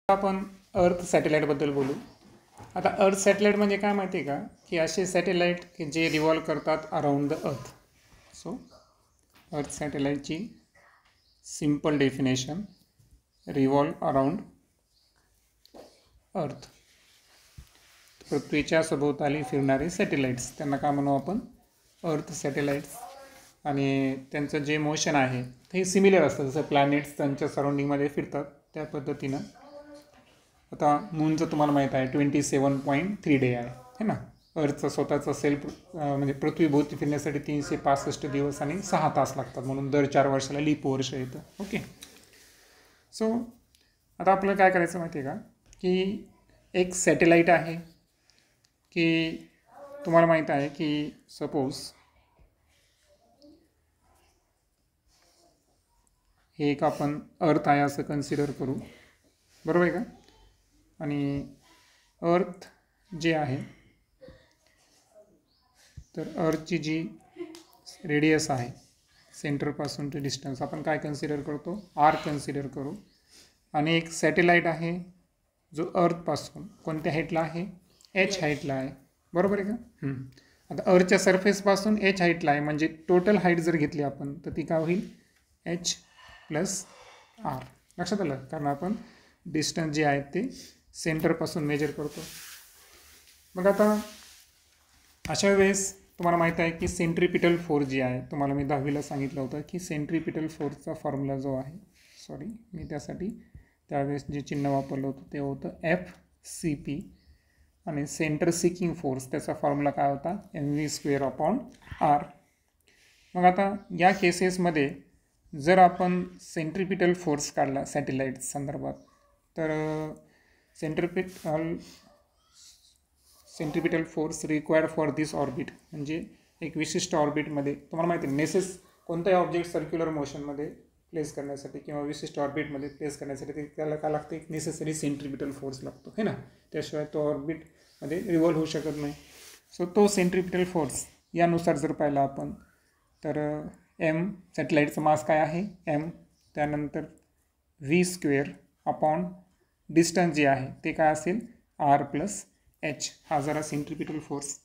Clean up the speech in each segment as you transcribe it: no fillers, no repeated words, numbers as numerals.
आपण अर्थ सॅटेलाईटबद्दल बोलू. आता अर्थ सॅटेलाईट म्हणजे काय माहिती आहे का, की असे सॅटेलाईट की जे रिव्हॉल्व करतात अराउंड द अर्थ. सो अर्थ सॅटेलाईटची सिम्पल डेफिनेशन, रिव्हॉल्व अराउंड अर्थ. पृथ्वीच्या सभोवताली फिरणारे सॅटेलाईट्स, त्यांना काय म्हणू आपण, अर्थ सॅटेलाईट्स. आणि त्यांचं जे मोशन आहे ते सिमिलर असतं, जसं प्लॅनेट्स त्यांच्या सराउंडिंगमध्ये फिरतात त्या पद्धतीनं. आता मूनचं तुम्हाला माहीत आहे 27.3 डे आहे ना. अर्थचं स्वतःचं सेल्फ म्हणजे पृथ्वीभोवती फिरण्यासाठी 365 दिवस आणि 6 तास लागतात, म्हणून दर 4 वर्षाला लीप वर्ष येतं. ओके. सो आता आपल्याला काय करायचं माहिती आहे का, की एक सॅटेलाईट आहे की तुम्हाला माहीत आहे की सपोज हे एक आपण अर्थ आहे असं कन्सिडर करू, बरोबर आहे का. आणि अर्थ जे आहे तर अर्थची जी रेडियस आहे सेंटरपासून ते डिस्टन्स आपण काय कन्सिडर करतो, आर कन्सिडर करू. आणि एक सॅटेलाईट आहे जो अर्थपासून कोणत्या हाईटला आहे, एच हाईटला आहे, बरोबर आहे का. आता अर्थच्या सरफेसपासून एच हाईटला आहे, म्हणजे टोटल हाईट जर घेतली आपण तर ती काय होईल, एच प्लस आर. लक्षात आलं, कारण आपण डिस्टन्स जे आहे ते सेंटरपासून मेजर करतो. मग आता अशा वेळेस तुम्हाला माहीत आहे की सेंट्रिपिटल फोर्स जी आहे, तुम्हाला मी 10वीला सांगितलं होतं की सेंट्रिपिटल फोर्सचा फॉर्म्युला जो आहे, मी त्यासाठी त्यावेळेस जे चिन्ह वापरलं होतं ते होतं FCP. आणि सेंटर सिकिंग फोर्स त्याचा फॉर्म्युला काय होता, mv²/r. मग आता या केसेसमध्ये जर आपण सेंट्रिपिटल फोर्स काढला सॅटेलाईट संदर्भात, तर centripetal force required for this orbit, म्हणजे एक विशिष्ट ऑर्बिटमध्ये तुम्हाला माहिती आहे कोणताही ऑब्जेक्ट सर्क्युलर मोशनमध्ये प्लेस करण्यासाठी किंवा विशिष्ट ऑर्बिटमध्ये प्लेस करण्यासाठी त्याला काय लागतं, एक नेसेसरी सेंट्रिपिटल फोर्स लागतो है ना. त्याशिवाय तो ऑर्बिटमध्ये रिव्हॉल्व होऊ शकत नाही. सो तो सेंट्रिपिटल फोर्स यानुसार जर पाहिला आपण तर एम, सॅटेलाईटचं मास काय आहे एम, त्यानंतर v² डिस्टन्स जे आहे ते काय असेल r प्लस एच. हा जरा सेंट्रिपिटल फोर्स,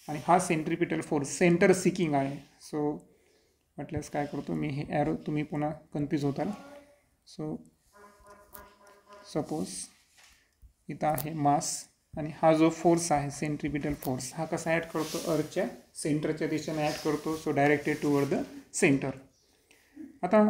आणि हा सेंट्रिपिटल फोर्स सेंटर सिकिंग आहे. सो म्हटल्यास काय करतो मी, हे ॲरो तुम्ही पुन्हा कन्फ्यूज होताल. सो सपोज इथं आहे मास, आणि हा जो फोर्स आहे सेंट्रिपिटल फोर्स हा कसा ॲड करतो, अर्थच्या सेंटरच्या दिशेने ॲड करतो. So directed toward the centre. आता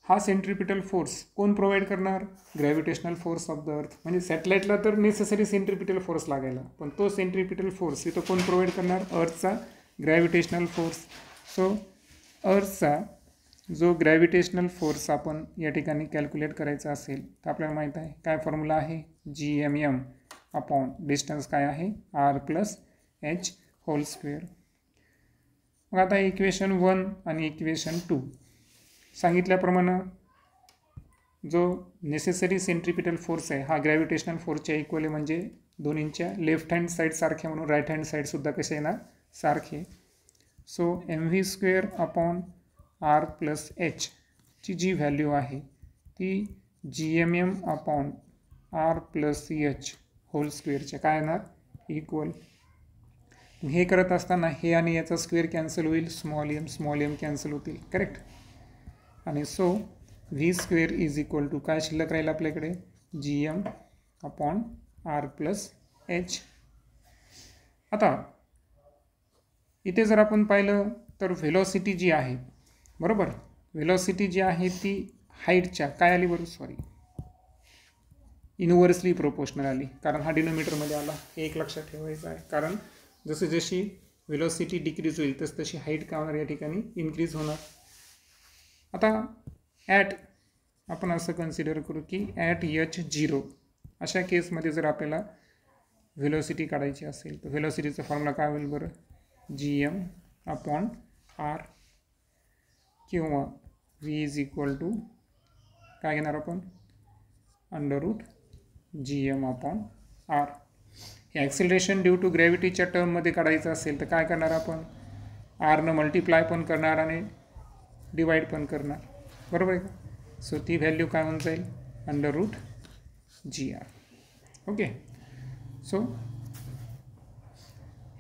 हा सेंट्रिपिटल फोर्स कोण प्रोव्हाइड करणार, gravitational force of the earth. म्हणजे सॅटेलाईटला तर नेसेसरी सेंट्रिपिटल फोर्स लागायला, पण तो सेंट्रिपिटल फोर्स इथं कोण प्रोव्हाइड करणार, अर्थचा ग्रॅव्हिटेशनल फोर्स. सो अर्थचा जो ग्रॅव्हिटेशनल फोर्स आपण या ठिकाणी कॅल्क्युलेट करायचा असेल तर आपल्याला माहीत आहे काय फॉर्म्युला आहे, gmm/ डिस्टन्स काय आहे r plus H whole square. मग आता इक्वेशन 1 आणि इक्वेशन 2 सांगितल्याप्रमाणे जो नेसेसरी सेंट्रिपिटल फोर्स आहे हा ग्रॅव्हिटेशनल फोर्सच्या इक्वल आहे, म्हणजे दोन्हींच्या लेफ्ट हँड साईड सारखे म्हणून राईट हँड साईडसुद्धा कसे येणार, सारखे. सो mv²/r प्लस एच ची जी व्हॅल्यू आहे ती gmm/r प्लस एच होल स्क्वेअरच्या काय येणार, इक्वल. हे करत असताना हे आणि याचा स्क्वेअर कॅन्सल होईल, स्मॉल एम कॅन्सल होतील, करेक्ट. आणि so v² is equal to काय शिल्लक राहील आपल्याकडे, gm/r प्लस एच. आता इथे जर आपण पाहिलं तर व्हेलॉसिटी जी आहे, बरोबर, व्हेलॉसिटी जी आहे ती हाईटच्या काय आली बरं, इनव्हर्सली प्रोपोर्शनल आली, कारण हा डिनोमिनेटरमध्ये आला. हे एक लक्षात ठेवायचं आहे, कारण जशी व्हेलॉसिटी डिक्रीज होईल तशी हाईट काय होणार या ठिकाणी, इन्क्रीज होणार. आता ॲट आपण असं कन्सिडर करू की ॲट h0 अशा केसमध्ये जर आपल्याला व्हेलॉसिटी काढायची असेल तर व्हेलॉसिटीचा फॉर्म्युला काय होईल बरं, gm/r, किंवा v इज इक्वल टू काय घेणार आपण, √gm/r. हे ॲक्सिलरेशन ड्यू टू ग्रॅव्हिटीच्या टर्ममध्ये काढायचं असेल तर काय करणार आपण, आरनं मल्टिप्लाय पण करणार आणि डिवाइड पण करणार, बरोबर आहे का. सो ती व्हॅल्यू काय होऊन जाईल, √gm GR. ओके. सो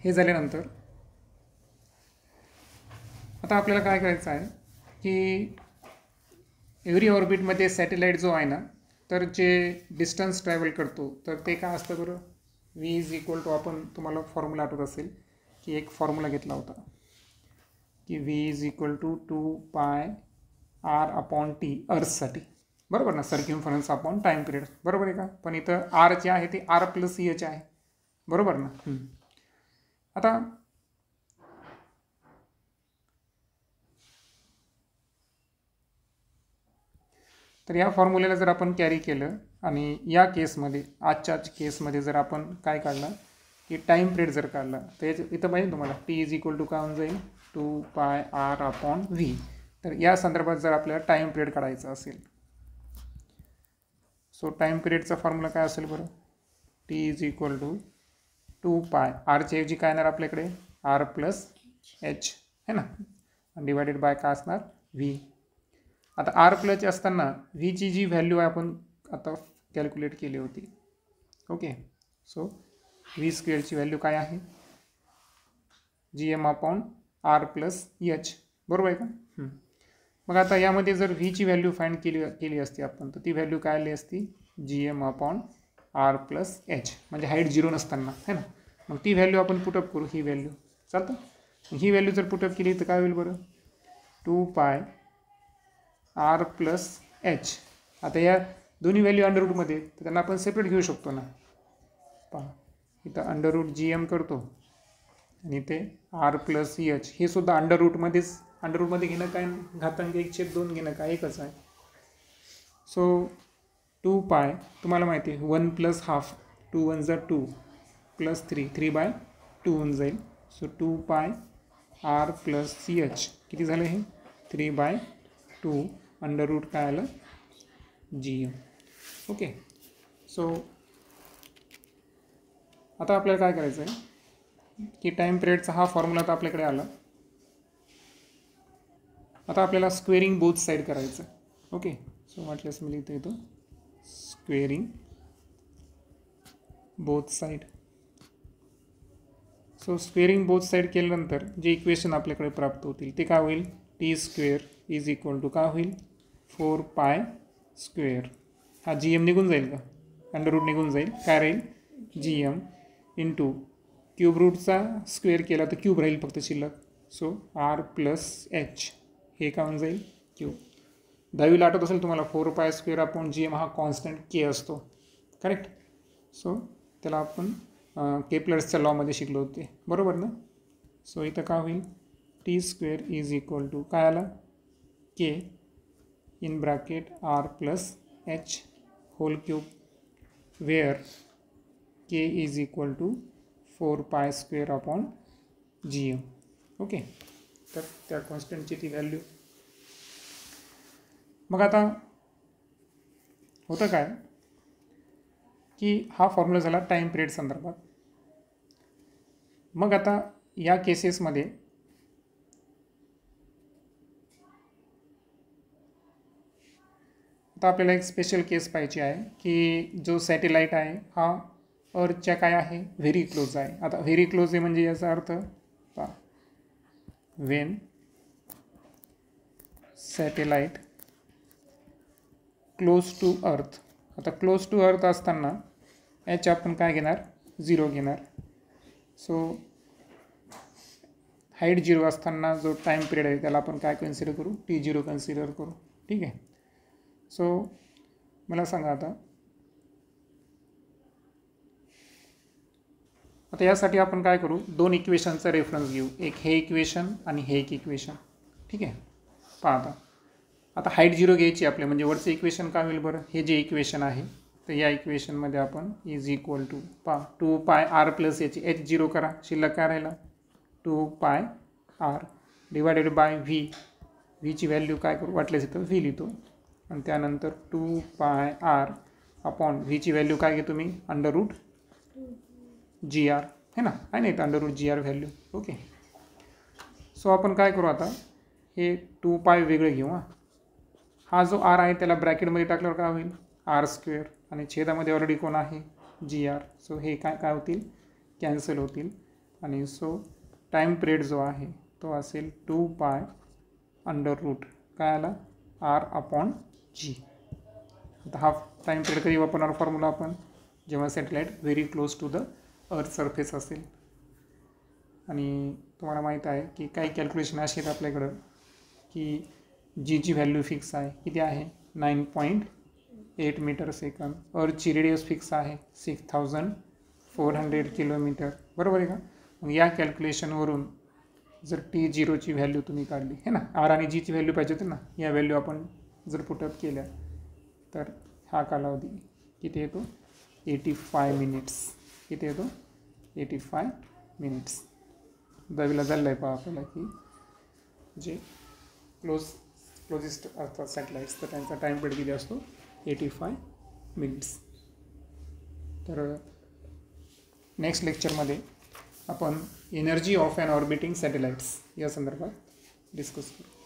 हे झाल्यानंतर आता आपल्याला काय करायचं आहे की एव्हरी ऑर्बिटमध्ये सॅटेलाईट जो आहे ना, तर जे डिस्टन्स ट्रॅव्हल करतो तर ते काय असतं बरं, V इज इक्वल टू, आपण तुम्हाला फॉर्म्युला आठवत असेल की एक फॉर्म्युला घेतला होता की V is equal to 2πr/t अर्थसाठी, बरोबर ना, सर्क्युम्फरन्स अपॉन टाईम पिरियड, बरोबर आहे का. पण इथं R जे आहे ते R + EH आहे, बरोबर ना. आता तर या फॉर्म्युल्याला जर आपण कॅरी केलं आणि या केसमध्ये, आजच्या केसमध्ये जर आपण काय काढलं की टाईम पिरियड जर काढला, तर इथं पाहिजे तुम्हाला T इज इक्वल टू काय होऊन जाईल, 2πr/v. तर या संदर्भात जर आपल्याला टाईम पिरियड काढायचा असेल, सो टाईम पिरियडचा फॉर्म्युला काय असेल बरं, T इज इक्वल टू 2π, आरच्या ऐवजी काय येणार आपल्याकडे, R + H है ना, डिवायडेड बाय काय असणार, V. आता R + असताना V ची जी व्हॅल्यू आहे आपण आता कॅल्क्युलेट केली होती. ओके. सो V² ची व्हॅल्यू काय आहे, Gm/R + H, बरोबर आहे का. मग आता यामध्ये जर V ची व्हॅल्यू फाइंड केली असती आपण, तर ती व्हॅल्यू काय आली असती, Gm/R + H, म्हणजे हाईट 0 नसताना है ना. मग ती व्हॅल्यू आपण पुटअप करू, ही व्हॅल्यू चालतं. ही व्हॅल्यू जर पुटअप केली तर काय होईल बरं, 2πr + H. आता या दोन्ही व्हॅल्यू अंडररूटमध्ये, तर त्यांना आपण सेपरेट घेऊ शकतो ना. पहा इथं √Gm करतो आणि ते R + EH, हे सुद्धा अंडररूटमध्ये घेणं काय, घातांक 1/2 घेणं काय एकच आहे. सो 2π तुम्हाला माहिती आहे 1 + ½ 2 1 = 2 + 3 3/2 होऊन जाईल. सो 2πr + EH किती झालं हे, 3/2 अंडररूट काय आलं, Gm. ओके. सो आता आपल्याला काय करायचं आहे की टाईम पिरियडचा हा फॉर्म्युला तर आपल्याकडे आला. आता आपल्याला स्क्वेअरिंग बोथ साईड करायचं. ओके. सो वाटल्यास मी लिहितो इथं, squaring both side. So squaring both side केल्यानंतर जे इक्वेशन आपल्याकडे प्राप्त होतील ते काय होईल, T² इज इक्वल टू काय होईल, 4π². हा Gm निघून जाईल का, अंडररूट निघून जाईल, काय राहील, Gm इंटू क्यूब रूटचा स्क्वेअर केला तर क्यूब राहील फक्त शिल्लक. सो R + H हे काय होऊन जाईल, क्यूब. 10वीला आठवत असेल तुम्हाला 4π²/Gm हा कॉन्स्टंट K असतो, करेक्ट. सो त्याला आपण केप्लर्सच्या लॉमध्ये शिकलो होते, बरोबर ना. सो इथं काय होईल, T² इज इक्वल टू काय आला, K इन bracket R + H whole cube, where K is equal to 4π²/Gm. Okay. तर त्या कॉन्स्टंटची ती व्हॅल्यू. मग आता होतं काय की हा फॉर्म्युला झाला टाईम पिरियड संदर्भात. मग आता या केसेसमध्ये आता आपल्याला एक स्पेशल केस पाहिजे आहे की जो सॅटेलाईट आहे हा अर्थच्या काय आहे, व्हेरी क्लोज आहे. आता व्हेरी क्लोज आहे म्हणजे याचा अर्थ पहा, Wien satellite close to earth. आता क्लोज टू अर्थ असताना H आपण काय घेणार, 0 घेणार. सो हाईट 0 असताना जो टाईम पिरियड आहे त्याला आपण काय कन्सिडर करू, T0 कन्सिडर करू, ठीक आहे. सो मला सांगा आता यासाठी आपण काय करू, 2 इक्वेशनचा रेफरन्स घेऊ, एक हे इक्वेशन आणि हे एक इक्वेशन, ठीक आहे. पहा आता हाईट 0 घ्यायची आपल्या, म्हणजे वरचं इक्वेशन काय होईल बरं, हे जे इक्वेशन आहे तर या इक्वेशनमध्ये आपण is equal to 2πr + H 0 करा, शिल्लक काय राहिला 2πr डिवायडेड बाय V ची व्हॅल्यू काय करू, वाटल्यास इथं V लिहितो आणि त्यानंतर 2πr अपॉन V ची व्हॅल्यू काय घेतो मी, √GR है ना, आहे ना इथं √GR व्हॅल्यू. ओके. सो आपण काय करू आता, हे 2π वेगळं घेऊ. हा जो R आहे त्याला ब्रॅकेटमध्ये टाकल्यावर काय होईल, R² आणि छेदामध्ये ऑलरेडी कोण आहे, जी आर. सो हे काय होतील, कॅन्सल होतील. आणि सो टाईम पिरियड जो आहे तो असेल 2π√, काय आला, R/G. आता हा टाईम पिरियड कधी वापरणार फॉर्म्युला आपण, जेव्हा satellite very close to the earth surface असेल. आणि तुम्हाला माहीत आहे की काही कॅल्क्युलेशन असे आहेत आपल्याकडं की जीची व्हॅल्यू फिक्स आहे, किती आहे, 9.8 मीटर सेकंद. अर्थची रेडियस फिक्स आहे 6400 किलोमीटर, बरोबर आहे का. मग या कॅल्क्युलेशनवरून जर T0ची व्हॅल्यू तुम्ही काढली आहे ना, आर आणि जीची व्हॅल्यू पाहिजे होती ना, या व्हॅल्यू आपण जर पुटअप केल्या तर हा कालावधी किती येतो, 85 मिनिट्स. किती येतो, 85 मिनिट्स. दहावीला झालेलं आहे पहा आपल्याला की जे क्लोजेस्ट असतात सॅटेलाईट्स, तर त्यांचा टाईम पिरियड किती असतो, 85 मिनिट्स. तर नेक्स्ट लेक्चरमध्ये आपण energy of an orbiting satellites या संदर्भात डिस्कस करू.